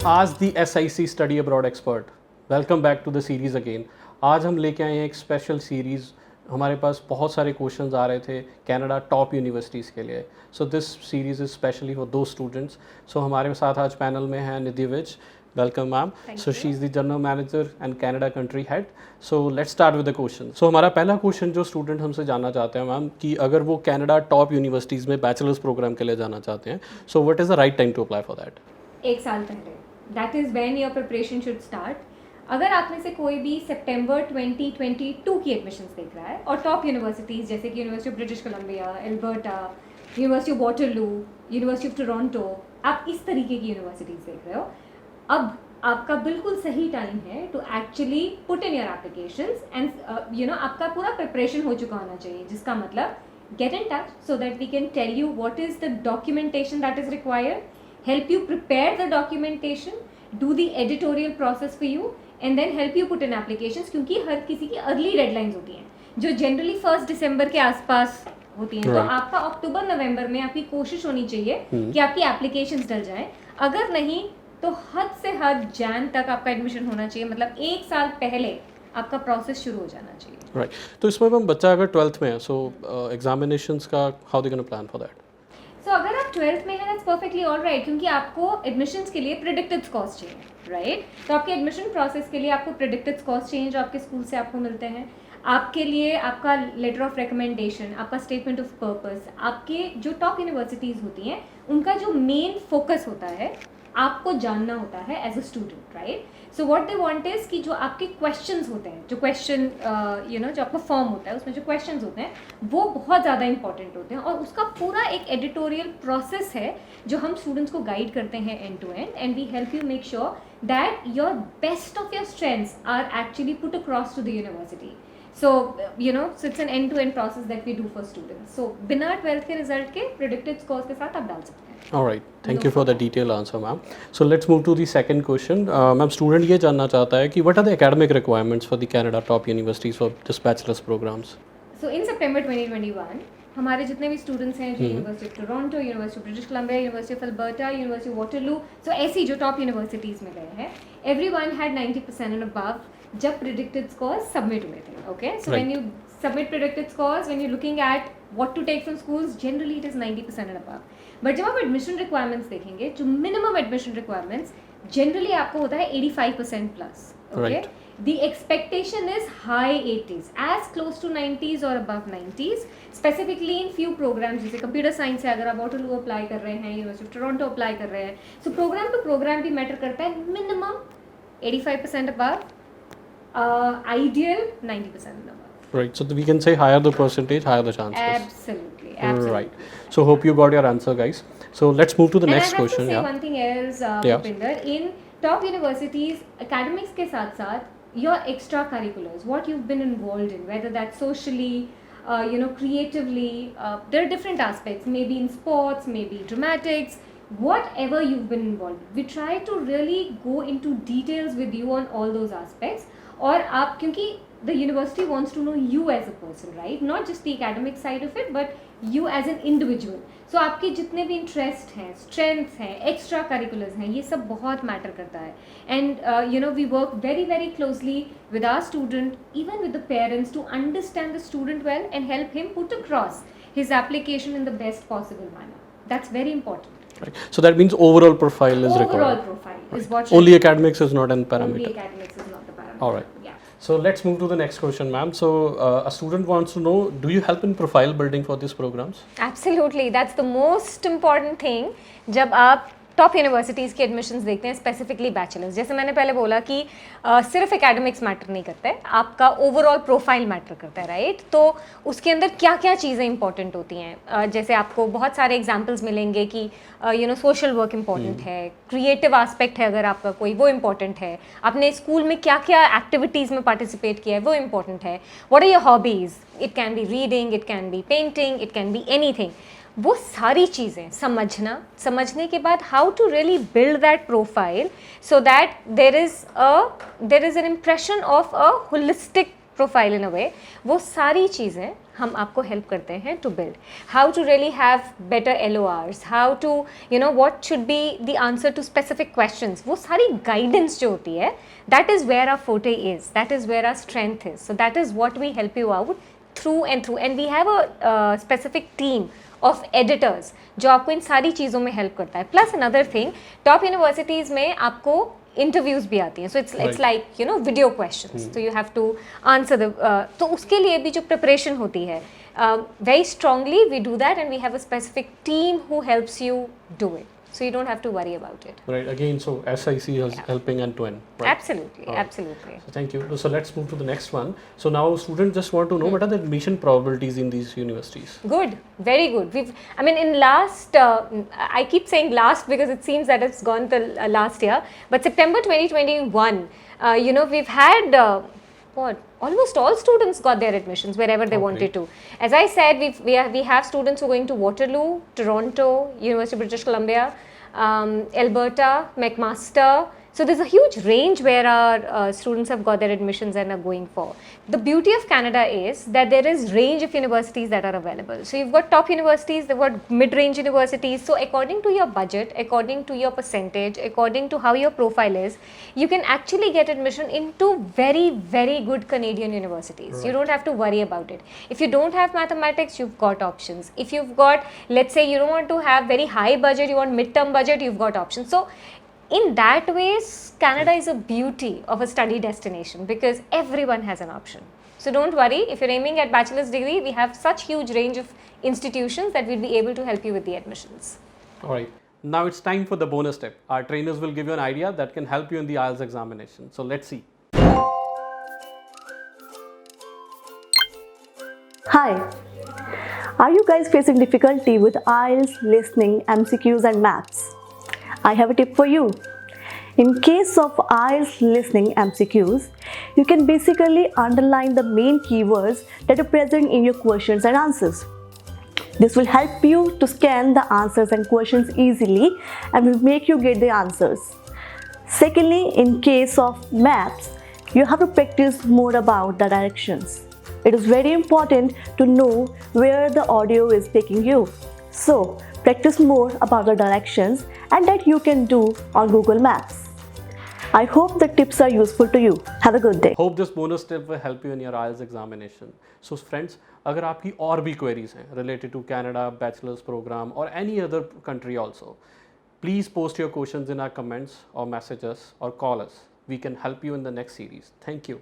आज दी SIC study abroad expert, welcome back to the series again. आज हम लेके आए हैं एक स्पेशल सीरीज़। हमारे पास बहुत सारे क्वेश्चंस आ रहे थे कनाडा टॉप यूनिवर्सिटीज़ के लिए। So this series is specially for the students. So हमारे साथ आज पैनल में हैं Nidhi Vij, welcome ma'am. So she is the general manager and Canada country head. So let's start with the question. So हमारा पहला question जो स्टूडेंट हमसे जानना चाहते हैं मैम, कि अगर वो कनाडा टॉप यूनिवर्सिटीज़ में बैचलर्स प्रोग्राम के लिए जाना चाहते हैं, so what is the right time to apply for that? एक साल पहले, that is when your preparation should start. अगर आप में से कोई भी सितंबर 2022 की एडमिशन्स देख रहा है और टॉप यूनिवर्सिटीज़ जैसे कि university of British Colombia, Alberta, university of Waterloo, university of Toronto, आप इस तरीके की यूनिवर्सिटीज़ देख रहे हो, अब आपका बिल्कुल सही टाइम है to actually put in your applications and आपका पूरा प्रिपरेशन हो चुका होना चाहिए, जिसका मतलब get in touch so that we can tell you what is the documentation that is required, help you prepare the documentation, do the editorial process for you and then help you put in applications, क्योंकि हर किसी की early deadlines होती हैं जो generally 1 दिसंबर के आसपास होती हैं। तो आपका अक्टूबर नवंबर में आपकी कोशिश होनी चाहिए कि आपकी एप्लीकेशंस डल जाएं। अगर नहीं तो हद से हद जैन तक आपका एडमिशन होना चाहिए, मतलब एक साल पहले आपका प्रोसेस शुरू हो जाना चाहिए। राइट तो इसमें हम बच्चा अगर 12th में है, सो एग्जामिनेशंस का how they gonna plan for that? So अगर आप 12th में हैं दैट्स परफेक्टली ऑल राइट, क्योंकि आपको एडमिशन्स के लिए प्रेडिक्टेड स्कोर्स चाहिए, राइट? तो आपके एडमिशन प्रोसेस के लिए आपको प्रेडिक्टेड स्कोर्स चाहिए जो आपके स्कूल से आपको मिलते हैं। आपके लिए आपका लेटर ऑफ रिकमेंडेशन, आपका स्टेटमेंट ऑफ पर्पस, आपके जो टॉप यूनिवर्सिटीज़ होती हैं उनका जो मेन फोकस होता है आपको जानना होता है as a student, right? So what they want is कि जो आपके क्वेश्चंस होते हैं, जो क्वेश्चन जो आपका फॉर्म होता है उसमें जो क्वेश्चंस होते हैं वो बहुत ज़्यादा इंपॉर्टेंट होते हैं और उसका पूरा एक एडिटोरियल प्रोसेस है जो हम स्टूडेंट्स को गाइड करते हैं end to end we help you make sure that your best of your strengths are actually put across to the university. So it's an end-to-end process that we do for students. So बिना 12th के result के predicted scores के साथ आप डाल सकते हैं। All right, thank you for the detailed answer, ma'am. So let's move to the second question. Ma'am, student ये जानना चाहता है कि what are the academic requirements for the Canada top universities for this bachelor's programs? So in September 2021 हमारे जितने भी students हैं जो university of Toronto, university of British Columbia, university of Alberta, university of Waterloo, so ऐसी जो top universities में गए हैं, एवरीवन हैड 90% एंड अबव जब प्रेडिक्टेड स्कोर्स सबमिट हुए थे। Okay, so when you submit predicted scores, when you looking at what to take from schools, generally it is 90% and above. But जब आप admission requirements देखेंगे, जो minimum admission requirements generally आपको होता है 85% plus. Okay, the expectation is high 80s, as close to 90s or above 90s, specifically in few programs जैसे computer science है, अगर आप वाटरलू अप्लाई कर रहे हैं, यूनिवर्सिटी ऑफ टोरंटो अप्लाई कर रहे हैं, सो प्रोग्राम टू प्रोग्राम भी मैटर करता है। Minimum 85% above, ideal 90% above. Right, so we can say higher the percentage, higher the chances. Absolutely. Right, so hope you got your answer, guys. So let's move to the next question. And I have to say one thing else, Bhupinder, in top universities, academics के साथ साथ your extracurriculars, what you've been involved in, whether that's socially, creatively, there are different aspects, maybe in sports, maybe dramatics, whatever you've been involved. We try to really go into details with you on all those aspects. और आप, क्योंकि the university wants to know you as a person, right? Not just the academic side of it, but you as an individual. So आपके जितने भी interest हैं, strengths हैं, extra curriculars हैं, ये सब बहुत मैटर करता है। And we work very very closely with our student, even with the parents, to understand the student well and help him put across his application in the best possible manner. That's very important. Right. So that means overall profile is required. Overall profile is what only academics is not a parameter. Only academics is not the parameter. All right. Yeah. So let's move to the next question, ma'am. So a student wants to know, do you help in profile building for these programs? Absolutely, that's the most important thing. जब आप top universities की admissions देखते हैं, specifically bachelors, जैसे मैंने पहले बोला कि सिर्फ एकेडमिक्स मैटर नहीं करता है, आपका ओवरऑल प्रोफाइल मैटर करता है, राइट? तो उसके अंदर क्या क्या चीज़ें इंपॉर्टेंट होती हैं, जैसे आपको बहुत सारे एग्जांपल्स मिलेंगे कि सोशल वर्क इंपॉर्टेंट है, क्रिएटिव आस्पेक्ट है अगर आपका कोई, वो इंपॉर्टेंट है, आपने स्कूल में क्या क्या एक्टिविटीज़ में पार्टिसिपेट किया है वो इंपॉर्टेंट है, what are your hobbies, it can be reading, it can be painting, it can be anything. वो सारी चीज़ें समझने के बाद how to really build that profile so that there is an impression of a holistic profile in a way, वो सारी चीज़ें हम आपको हेल्प करते हैं to build how to really have better LORs, how to what should be the answer to specific questions, वो सारी guidance जो होती है, that is where our forte is, that is where our strength is, so that is what we help you out through and we have a specific team of editors जो आपको इन सारी चीज़ों में हेल्प करता है. Plus another thing, top universities में आपको इंटरव्यूज भी आती हैं, so it's like video questions, तो you have to answer the, तो उसके लिए भी जो प्रिपरेशन होती है, very strongly we do that and we have a specific team who helps you do it, so you don't have to worry about it. Right, again, so SIC is helping end to end, right? Absolutely, absolutely. So thank you. So let's move to the next one. So now students just want to know what are the admission probabilities in these universities? Good, very good. I mean, in last, I keep saying last because it seems that it's gone till last year, but September 2021, we've had almost all students got their admissions wherever they wanted to. As I said, we have students who are going to Waterloo, Toronto, University of British Columbia, Alberta, McMaster. So there's a huge range where our students have got their admissions and are going for. The beauty of Canada is that there is range of universities that are available. So you've got top universities, you've got mid-range universities. So according to your budget, according to your percentage, according to how your profile is, you can actually get admission into very, very good Canadian universities. Right. You don't have to worry about it. If you don't have mathematics, you've got options. If you've got, let's say you don't want to have very high budget, you want mid-term budget, you've got options. So in that ways, Canada is a beauty of a study destination because everyone has an option. So don't worry, if you're aiming at bachelor's degree, we have such huge range of institutions that we'll be able to help you with the admissions. All right. Now it's time for the bonus tip. Our trainers will give you an idea that can help you in the IELTS examination. So let's see. Hi. Are you guys facing difficulty with IELTS, listening, MCQs and maths? I have a tip for you. In case of IELTS listening MCQs, you can basically underline the main keywords that are present in your questions and answers. This will help you to scan the answers and questions easily and will make you get the answers. Secondly, in case of maths, you have to practice more about the directions. It is very important to know where the audio is taking you. So, practice more about the directions and that you can do on Google Maps. I hope the tips are useful to you. Have a good day. Hope this bonus tip will help you in your IELTS examination. So friends, अगर आपकी और भी queries हैं related to Canada, bachelor's program or any other country also, please post your questions in our comments or message us or call us. We can help you in the next series. Thank you.